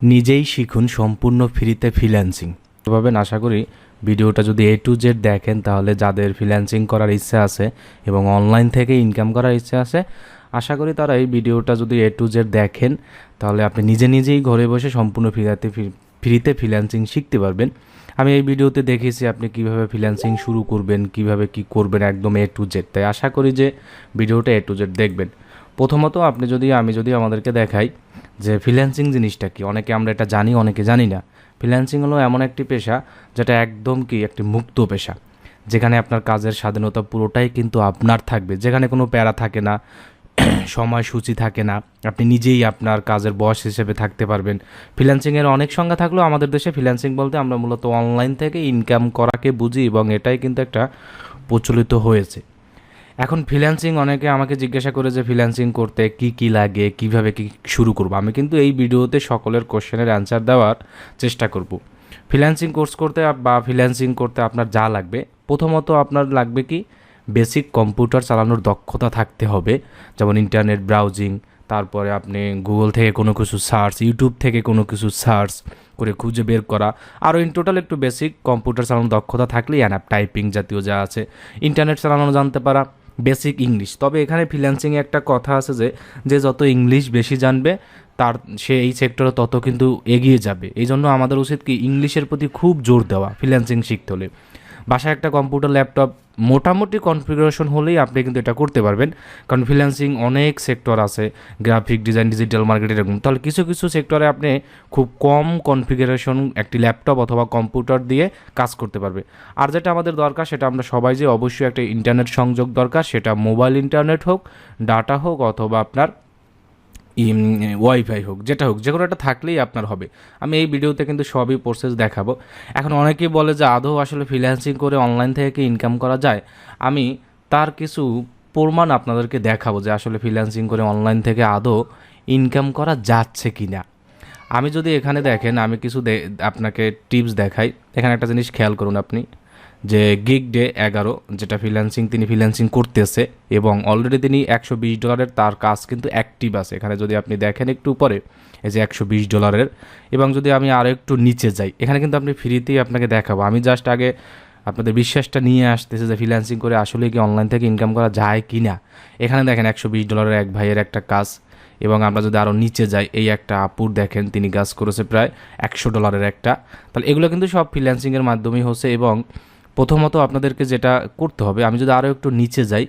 নিজেই শিখুন সম্পূর্ণ ফ্রিতে ফ্রিল্যান্সিং পাবেন। আশা করি ভিডিওটা যদি A to Z দেখেন তাহলে যাদের ফ্রিল্যান্সিং করার ইচ্ছা আছে এবং অনলাইন থেকে ইনকাম করার ইচ্ছা আছে, আশা করি তারা এই ভিডিওটা যদি A to Z দেখেন তাহলে আপনি নিজেই ঘরে বসে সম্পূর্ণ ফ্রিতে ফ্রিল্যান্সিং শিখতে পারবেন। আমি এই ভিডিওতে দেখিয়েছি আপনি কিভাবে ফ্রিল্যান্সিং শুরু করবেন, কিভাবে কি করবেন, একদম A to Z। তাই আশা করি যে ভিডিওটা A to Z দেখবেন। প্রথমত আমি যদি আমাদেরকে দেখাই যে ফ্রিল্যান্সিং জিনিসটা কি, অনেকে আমরা এটা জানি, অনেকে জানি না। ফ্রিল্যান্সিং হলো এমন একটি পেশা যেটা একদম একটি মুক্ত পেশা, যেখানে আপনার কাজের স্বাধীনতা পুরোটাই কিন্তু আপনার থাকবে, যেখানে কোনো প্যারা থাকে না, সময়সূচি থাকে না, আপনি নিজেই আপনার কাজের বস হিসেবে থাকতে পারবেন। ফ্রিল্যান্সিংয়ের অনেক সংজ্ঞা থাকলেও আমাদের দেশে ফ্রিল্যান্সিং বলতে আমরা মূলত অনলাইন থেকে ইনকাম করাকে বুঝি এবং এটাই কিন্তু একটা প্রচলিত হয়েছে। এখন ফ্রিল্যান্সিং, অনেকে আমাকে জিজ্ঞাসা করে যে ফ্রিল্যান্সিং করতে কি লাগে, কিভাবে কি শুরু করব। আমি কিন্তু এই ভিডিওতে সকলের কোশ্চেনের অ্যান্সার দেওয়ার চেষ্টা করব। ফ্রিল্যান্সিং কোর্স করতে বা ফ্রিল্যান্সিং করতে আপনার যা লাগবে, প্রথমত আপনার লাগবে কি বেসিক কম্পিউটার চালানোর দক্ষতা থাকতে হবে, যেমন ইন্টারনেট ব্রাউজিং, তারপরে আপনি গুগল থেকে কোনো কিছু সার্চ, ইউটিউব থেকে কোনো কিছু সার্চ করে খুঁজে বের করা, আরও ইন টোটাল একটু বেসিক কম্পিউটার চালানোর দক্ষতা থাকলেই অ্যাপ টাইপিং জাতীয় যা আছে, ইন্টারনেট চালানো জানতে পারা, বেসিক ইংলিশ। তবে এখানে ফ্রিল্যান্সিংয়ে একটা কথা আছে যে যত ইংলিশ বেশি জানবে সে এই সেক্টরে তত কিন্তু এগিয়ে যাবে। এই জন্য আমাদের উচিত কি ইংলিশের প্রতি খুব জোর দেওয়া ফ্রিল্যান্সিং শিখতে হলে। বাসায় একটা কম্পিউটার, ল্যাপটপ মোটামুটি কনফিগারেশন হলেই আপনি কিন্তু এটা করতে পারবেন, কারণ ফ্রিল্যান্সিং অনেক সেক্টর আছে, গ্রাফিক ডিজাইন, ডিজিটাল মার্কেটিং, এরকম। তাহলে কিছু সেক্টরে আপনি খুব কম কনফিগারেশন একটি ল্যাপটপ অথবা কম্পিউটার দিয়ে কাজ করতে পারবে। আর যেটা আমাদের দরকার সেটা আমরা সবাই যে অবশ্যই একটা ইন্টারনেট সংযোগ দরকার, সেটা মোবাইল ইন্টারনেট হোক, ডাটা হোক, অথবা আপনার ওয়াইফাই হোক, যেটা হোক, যে কোনো একটা থাকলেই আপনার হবে। আমি এই ভিডিওতে কিন্তু সবই প্রসেস দেখাবো। এখন অনেকেই বলে যে আদৌ আসলে ফ্রিল্যান্সিং করে অনলাইন থেকে কি ইনকাম করা যায়। আমি তার কিছু প্রমাণ আপনাদেরকে দেখাবো যে আসলে ফ্রিল্যান্সিং করে অনলাইন থেকে আদৌ ইনকাম করা যাচ্ছে কি না। আমি যদি এখানে দেখেন, আমি কিছু আপনাকে টিপস দেখাই। এখানে একটা জিনিস খেয়াল করুন আপনি, যে গিগ ডে 11, যেটা তিনি ফ্রিল্যান্সিং করতেছে এবং অলরেডি তিনি $120 তার কাজ কিন্তু অ্যাক্টিভ আছে। এখানে যদি আপনি দেখেন একটু উপরে, এই যে $120, এবং যদি আমি আরও একটু নিচে যাই, এখানে কিন্তু আপনি ফ্রিতেই আপনাকে দেখাবো। আমি জাস্ট আগে আপনাদের বিশ্বাসটা নিয়ে আসতেছে যে ফ্রিল্যান্সিং করে আসলে কি অনলাইন থেকে ইনকাম করা যায় কি না। এখানে দেখেন $120 এক ভাইয়ের একটা কাজ, এবং আমরা যদি আরও নিচে যাই, এই একটা আপুর দেখেন তিনি কাজ করেছে প্রায় $100 একটা। তাহলে এগুলো কিন্তু সব ফ্রিল্যান্সিংয়ের মাধ্যমেই হচ্ছে। এবং প্রথমত আপনাদেরকে যেটা করতে হবে, আমি যদি আরও একটু নিচে যাই,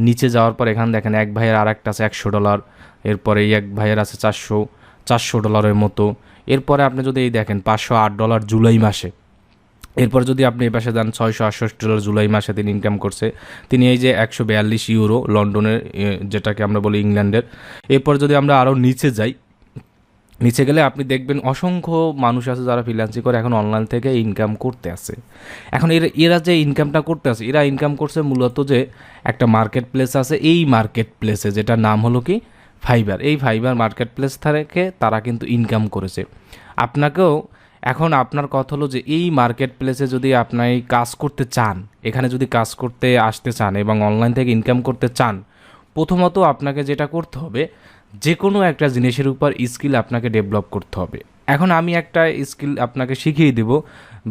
নিচে যাওয়ার পর এখানে দেখেন এক ভাইয়ের আর একটা আছে $100, এরপরে এই এক ভাইয়ের আছে $400 মতো। এরপরে আপনি যদি এই দেখেন $508 জুলাই মাসে। এরপর যদি আপনি এই পাশে যান, $668 জুলাই মাসে তিনি ইনকাম করছে। তিনি এই যে €142 লন্ডনের, যেটাকে আমরা বলি ইংল্যান্ডের। এরপর যদি আমরা আরও নিচে যাই, নিচে গেলে আপনি দেখবেন অসংখ্য মানুষ আছে যারা ফ্রিল্যান্সিং করে এখন অনলাইন থেকে ইনকাম করতে আছে। এখন এরা যে ইনকামটা করতে আছে, এরা ইনকাম করছে মূলত যে একটা মার্কেট প্লেস আছে, এই মার্কেট প্লেসে, যেটার নাম হলো কি ফাইবার। এই ফাইবার মার্কেট প্লেস থেকে তারা কিন্তু ইনকাম করেছে। আপনাকেও এখন আপনার কথা হলো যে এই মার্কেট প্লেসে যদি আপনি কাজ করতে চান, এখানে যদি কাজ করতে আসতে চান এবং অনলাইন থেকে ইনকাম করতে চান, প্রথমত আপনাকে যেটা করতে হবে, যে কোনো একটা জিনিসের উপর স্কিল আপনাকে ডেভেলপ করতে হবে। এখন আমি একটা স্কিল আপনাকে শিখিয়ে দেব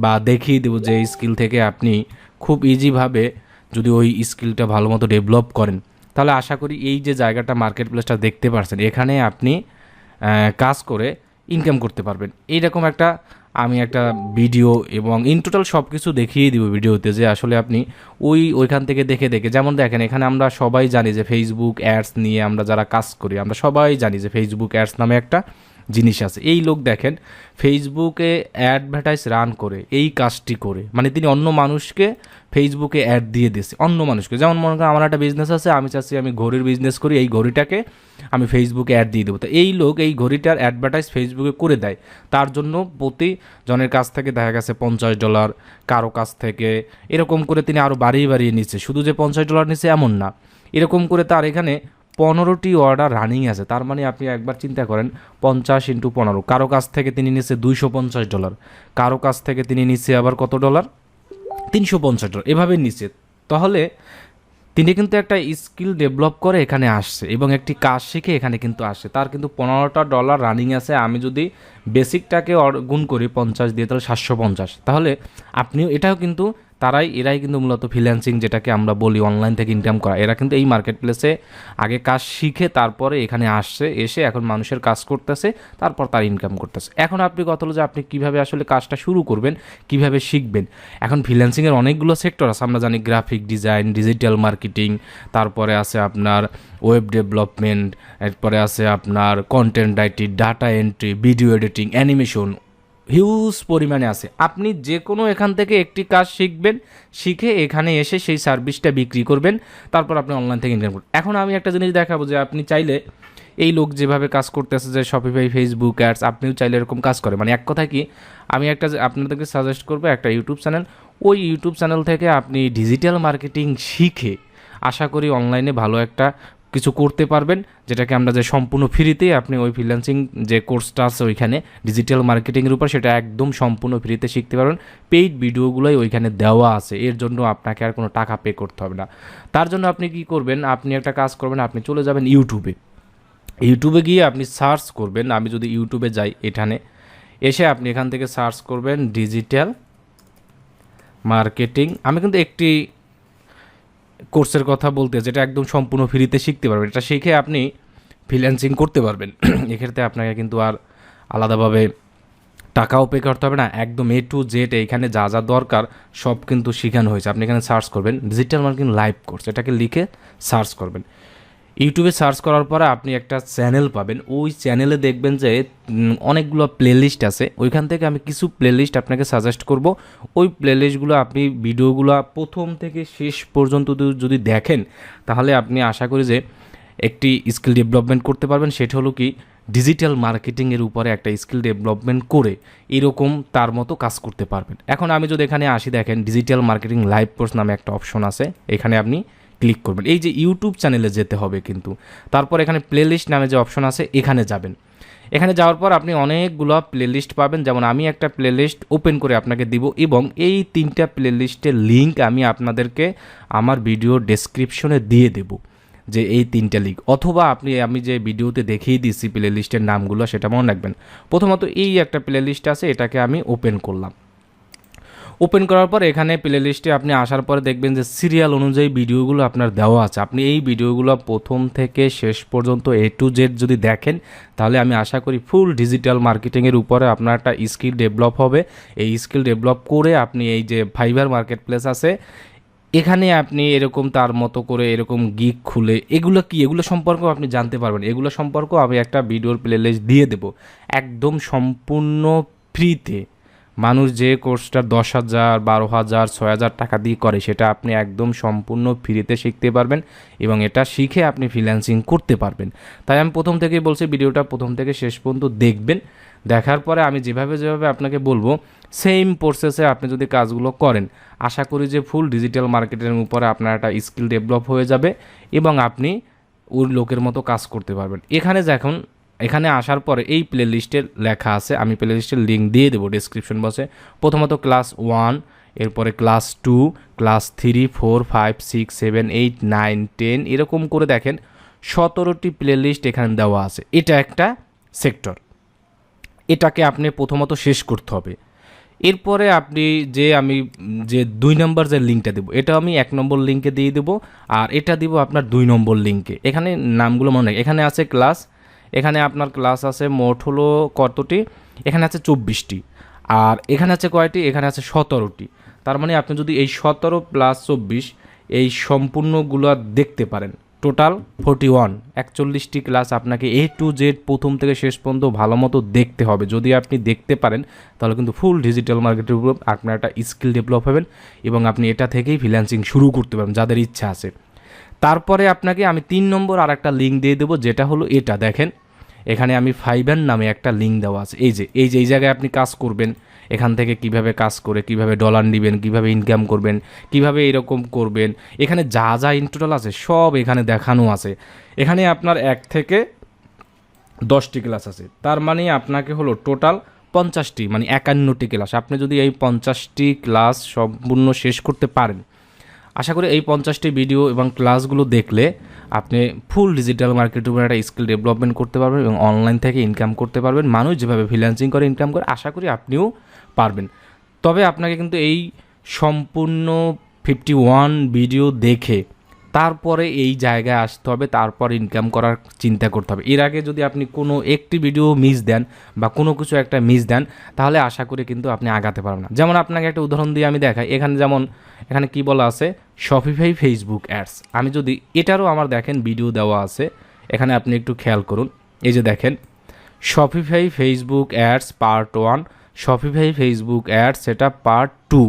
বা দেখিয়ে দেবো, যে স্কিল থেকে আপনি খুব ইজিভাবে যদি ওই স্কিলটা ভালো মতো ডেভেলপ করেন, তাহলে আশা করি এই যে জায়গাটা মার্কেট প্লেসটা দেখতে পাচ্ছেন, এখানে আপনি কাজ করে ইনকাম করতে পারবেন। এইরকম আমি একটা ভিডিও এবং ইন টোটাল সব কিছু দেখিয়ে দিব ভিডিওতে, যে আসলে আপনি ওইখান থেকে দেখে, যেমন দেখেন এখানে আমরা সবাই জানি যে ফেসবুক অ্যাডস নিয়ে আমরা যারা কাজ করি, আমরা সবাই জানি যে ফেসবুক অ্যাডস নামে একটা জিনিস আছে। এই লোক দেখেন ফেসবুকে অ্যাডভার্টাইজ রান করে এই কাজটি করে, মানে তিনি অন্য মানুষকে ফেসবুকে অ্যাড দিয়ে দিয়েছে, অন্য মানুষকে। যেমন মনে করেন আমার একটা বিজনেস আছে, আমি চাচ্ছি আমি ঘড়ির বিজনেস করি, এই ঘড়িটাকে আমি ফেসবুকে অ্যাড দিয়ে দেবো। তো এই লোক এই ঘড়িটার অ্যাডভার্টাইজ ফেসবুকে করে দেয়, তার জন্য প্রতি জনের কাছ থেকে দেখা গেছে $50, কারো কাছ থেকে এরকম করে তিনি আরও বাড়িয়ে নিচ্ছে। শুধু যে $50 নিচ্ছে এমন না, এরকম করে তার এখানে 15টি অর্ডার রানিং আছে। তার মানে আপনি একবার চিন্তা করেন, 50 × 15, কারো কাছ থেকে তিনি নিচ্ছে $250, কারো কাছ থেকে তিনি নিচ্ছে আবার কত ডলার, $350, এভাবে নিচ্ছে। তাহলে তিনি কিন্তু একটা স্কিল ডেভেলপ করে এখানে আসছে এবং একটি কাজ শিখে এখানে কিন্তু আসছে। তার কিন্তু $15 রানিং আছে। আমি যদি বেসিকটাকে গুণ করি 50 দিয়ে, তাহলে 750। তাহলে আপনিও, এটাও কিন্তু এরাই কিন্তু মূলত ফ্রিল্যান্সিং যেটাকে আমরা বলি অনলাইন থেকে ইনকাম করা, এরা কিন্তু এই মার্কেট প্লেসে আগে কাজ শিখে তারপরে এখানে আসছে, এসে এখন মানুষের কাজ করতেছে, তারপর তার ইনকাম করতেছে। এখন আপনি কথা হলো যে আপনি কীভাবে আসলে কাজটা শুরু করবেন, কিভাবে শিখবেন। এখন ফ্রিল্যান্সিংয়ের অনেকগুলো সেক্টর আছে, আমরা জানি গ্রাফিক ডিজাইন, ডিজিটাল মার্কেটিং, তারপরে আছে আপনার ওয়েব ডেভেলপমেন্ট, এরপরে আছে আপনার content writing, data entry, video editing, animation, huge পরিমাণে আছে। আপনি যে কোনো এখান থেকে একটি কাজ শিখবেন, শিখে এখানে এসে সেই সার্ভিসটা বিক্রি করবেন, তারপর আপনি অনলাইন থেকে ইনকাম করবেন। এখন আমি একটা জিনিস দেখাবো যে আপনি চাইলে এই লোক যেভাবে কাজ করতেছে, যে শপিফাই, ফেসবুক অ্যাডস, আপনিও চাইলে এরকম কাজ করে, মানে এক কথায় কি, আমি একটা আপনাদেরকে সাজেস্ট করবো একটা ইউটিউব চ্যানেল। ওই ইউটিউব চ্যানেল থেকে আপনি ডিজিটাল মার্কেটিং শিখে আশা করি অনলাইনে ভালো একটা কিছু করতে পারবেন, যেটাকে আমরা যে সম্পূর্ণ ফ্রিতে আপনি ওই ফ্রিল্যান্সিং যে কোর্সটা আছে ওইখানে ডিজিটাল মার্কেটিংয়ের উপর, সেটা একদম সম্পূর্ণ ফ্রিতে শিখতে পারবেন। পেইড ভিডিওগুলোই ওইখানে দেওয়া আছে, এর জন্য আপনাকে আর কোনো টাকা পে করতে হবে না। তার জন্য আপনি কি করবেন, আপনি একটা কাজ করবেন, আপনি চলে যাবেন ইউটিউবে গিয়ে আপনি সার্চ করবেন। আমি যদি ইউটিউবে যাই, এখানে এসে আপনি এখান থেকে সার্চ করবেন ডিজিটাল মার্কেটিং। আমি কিন্তু একটি কোর্সের কথা বলতে, যেটা একদম সম্পূর্ণ ফ্রিতে শিখতে পারবেন, এটা শিখে আপনি ফ্রিল্যান্সিং করতে পারবেন। এক্ষেত্রে আপনাকে কিন্তু আর আলাদাভাবে টাকাও পে করতে হবে না, একদম A to Z এইখানে যা যা দরকার সব কিন্তু শেখানো হয়েছে। আপনি এখানে সার্চ করবেন ডিজিটাল মার্কেটিং লাইভ কোর্স, এটাকে লিখে সার্চ করবেন। ইউটিউবে সার্চ করার পরে আপনি একটা চ্যানেল পাবেন, ওই চ্যানেলে দেখবেন যে অনেকগুলো প্লেলিস্ট আছে, ওইখান থেকে আমি কিছু প্লেলিস্ট আপনাকে সাজেস্ট করব। ওই প্লেলিস্টগুলো আপনি ভিডিওগুলো প্রথম থেকে শেষ পর্যন্ত যদি দেখেন, তাহলে আপনি আশা করি যে একটি স্কিল ডেভেলপমেন্ট করতে পারবেন। সেটা হলো কি, ডিজিটাল মার্কেটিংয়ের উপরে একটা স্কিল ডেভেলপমেন্ট করে এরকম তার মতো কাজ করতে পারবেন। এখন আমি যদি এখানে আসি, দেখেন ডিজিটাল মার্কেটিং লাইভ কোর্স নামে একটা অপশন আছে, এখানে আপনি ক্লিক করবেন। এই যে ইউটিউব চ্যানেলে যেতে হবে কিন্তু, তারপর এখানে প্লেলিস্ট নামে যে অপশন আছে এখানে যাবেন। এখানে যাওয়ার পর আপনি অনেকগুলো প্লেলিস্ট পাবেন, যেমন আমি একটা প্লেলিস্ট ওপেন করে আপনাকে দিব, এবং এই 3টা প্লেলিস্টের লিঙ্ক আমি আপনাদেরকে আমার ভিডিও ডেসক্রিপশনে দিয়ে দেব, যে এই 3টা লিঙ্ক, অথবা আমি যে ভিডিওতে দেখিয়ে দিচ্ছি প্লেলিস্টের নামগুলো সেটা মনে রাখবেন। প্রথমত এই একটা প্লেলিস্ট আছে, এটাকে আমি ওপেন করলাম। ওপেন করার পর এখানে প্লে লিস্টে আপনি আসার পরে দেখবেন যে সিরিয়াল অনুযায়ী ভিডিওগুলো আপনার দেওয়া আছে। আপনি এই ভিডিওগুলো প্রথম থেকে শেষ পর্যন্ত A to Z যদি দেখেন, তাহলে আমি আশা করি ফুল ডিজিটাল মার্কেটিংয়ের উপরে আপনার একটা স্কিল ডেভেলপ হবে। এই স্কিল ডেভেলপ করে আপনি এই যে ফাইবার মার্কেট প্লেস আছে, এখানে আপনি এরকম তার মতো করে এরকম গিগ খুলে এগুলো সম্পর্কেও আপনি জানতে পারবেন। এগুলো সম্পর্কেও আমি একটা ভিডিওর প্লে লিস্ট দিয়ে দেবো একদম সম্পূর্ণ ফ্রিতে। মানুষ যে কোর্সটা 10,000, 12,000, 6,000 টাকা দিয়ে করে, সেটা আপনি একদম সম্পূর্ণ ফ্রিতে শিখতে পারবেন, এবং এটা শিখে আপনি ফ্রিল্যান্সিং করতে পারবেন। তাই আমি প্রথম থেকেই বলছি, ভিডিওটা প্রথম থেকে শেষ পর্যন্ত দেখবেন। দেখার পরে আমি যেভাবে আপনাকে বলবো, সেম প্রসেসে আপনি যদি কাজগুলো করেন, আশা করি যে ফুল ডিজিটাল মার্কেটিংয়ের উপরে আপনার একটা স্কিল ডেভেলপ হয়ে যাবে, এবং আপনি ওই লোকের মতো কাজ করতে পারবেন। এখানে আসার পরে এই প্লে লিস্টের লেখা আছে, আমি প্লে লিস্টের লিঙ্ক দিয়ে দেবো ডেসক্রিপশন বক্সে। প্রথমত ক্লাস 1, এরপরে ক্লাস 2, ক্লাস 3, 4, 5, 6, 7, 8, 9, 10 এরকম করে দেখেন 17টি প্লে লিস্ট এখানে দেওয়া আছে। এটা একটা সেক্টর, এটাকে আপনি প্রথমত শেষ করতে হবে। এরপরে আপনি আমি যে 2 নম্বর যে লিঙ্কটা দেবো, এটা আমি 1 নম্বর লিঙ্কে দিয়ে দেবো, আর এটা দিব আপনার 2 নম্বর লিঙ্কে। এখানে নামগুলো মনে রাখবেন। এখানে আছে ক্লাস, এখানে আপনার ক্লাস আছে মোট হলো কতটি, এখানে আছে 24টি, আর এখানে আছে কয়টি, এখানে আছে 17টি। তার মানে আপনি যদি এই 17 + 24 এই সম্পূর্ণগুলো দেখতে পারেন, টোটাল 41টি ক্লাস আপনাকে A to Z প্রথম থেকে শেষ পর্যন্ত ভালো মতো দেখতে হবে। যদি আপনি দেখতে পারেন, তাহলে কিন্তু ফুল ডিজিটাল মার্কেটের উপর আপনার একটা স্কিল ডেভেলপ হবেন, এবং আপনি এটা থেকেই ফ্রিল্যান্সিং শুরু করতে পারেন যাদের ইচ্ছা আছে। তারপরে আপনাকে আমি 3 নম্বর আর একটা লিঙ্ক দিয়ে দেবো, যেটা হলো এটা দেখেন, এখানে আমি ফাইবার নামে একটা লিঙ্ক দেওয়া আছে। এই জায়গায় আপনি কাজ করবেন, এখান থেকে কিভাবে কাজ করে কিভাবে ডলার নেবেন, কিভাবে ইনকাম করবেন, কিভাবে এরকম করবেন, এখানে যা যা ইন টোটাল আছে সব এখানে দেখানো আছে। এখানে আপনার 1 থেকে 10টি ক্লাস আছে, তার মানে আপনাকে হলো টোটাল 50টি, মানে 51টি ক্লাস। আপনি যদি এই 50টি ক্লাস সম্পূর্ণ শেষ করতে পারেন, আশা করি এই 50টি ভিডিও এবং ক্লাসগুলো দেখলে আপনি ফুল ডিজিটাল মার্কেটের উপর একটা স্কিল ডেভেলপমেন্ট করতে পারবেন এবং অনলাইন থেকে ইনকাম করতে পারবেন। মানুষ যেভাবে ফ্রিল্যান্সিং করে ইনকাম করে আশা করি আপনিও পারবেন। তবে আপনাকে কিন্তু এই সম্পূর্ণ 51 ভিডিও দেখে তারপরে এই জায়গায় আসতে হবে, তারপর ইনকাম করার চিন্তা করতে হবে। এর আগে যদি আপনি কোনো একটি ভিডিও মিস দেন বা কোনো কিছু একটা মিস দেন, তাহলে আশা করি কিন্তু আপনি আগাতে পারবেন না। যেমন আপনাকে একটা উদাহরণ দিয়ে আমি দেখাই, এখানে কি বলা আছে, শপিফাই ফেসবুক অ্যাডস। আমি যদি এটারও আমার দেখেন ভিডিও দেওয়া আছে, এখানে আপনি একটু খেয়াল করুন। এই যে দেখেন, Shopify Facebook ads part 1, Shopify Facebook ads সেটা পার্ট 2।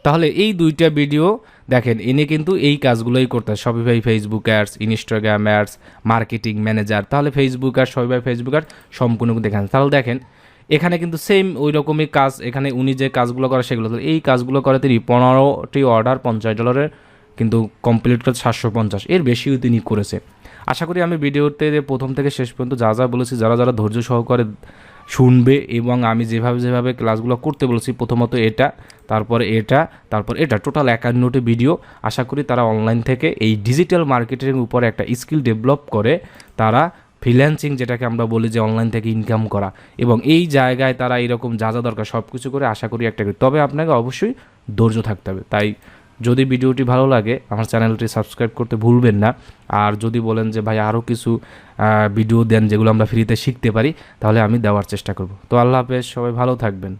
তাহলে এই দুইটা ভিডিও দেখেন, ইনি কিন্তু এই কাজগুলোই করতে হয়, Shopify Facebook ads, Instagram ads, marketing manager. তাহলে Facebook ads, Shopify Facebook ads সম্পূর্ণ দেখেন। তাহলে দেখেন এখানে কিন্তু সেম ওই রকমই কাজ, এখানে উনি যে কাজগুলো করে সেগুলো, এই কাজগুলো করে তিনি 15টি অর্ডার $50 কিন্তু কমপ্লিট করে 750, এর বেশিও তিনি করেছে। আশা করি আমি ভিডিওতে প্রথম থেকে শেষ পর্যন্ত যা যা বলেছি, যারা যারা ধৈর্য সহকারে শুনবে এবং আমি যেভাবে ক্লাসগুলো করতে বলেছি, প্রথমত এটা, তারপরে এটা টোটাল 51টি ভিডিও। আশা করি তারা অনলাইন থেকে এই ডিজিটাল মার্কেটিংয়ের উপরে একটা স্কিল ডেভেলপ করে তারা ফ্রিল্যান্সিং, যেটাকে আমরা বলি যে অনলাইন থেকে ইনকাম করা, এবং এই জায়গায় তারা এরকম যা যা দরকার সব কিছু করে আশা করি একটা, তবে আপনাকে অবশ্যই ধৈর্য থাকতে হবে। তাই যদি ভিডিওটি ভালো লাগে আমার চ্যানেলটি সাবস্ক্রাইব করতে ভুলবেন না। আর যদি বলেন যে ভাই আরও কিছু ভিডিও দেন যেগুলো আমরা ফ্রিতে শিখতে পারি, তাহলে আমি দেওয়ার চেষ্টা করব। তো আল্লাহ হাফেজ, সবাই ভালো থাকবেন।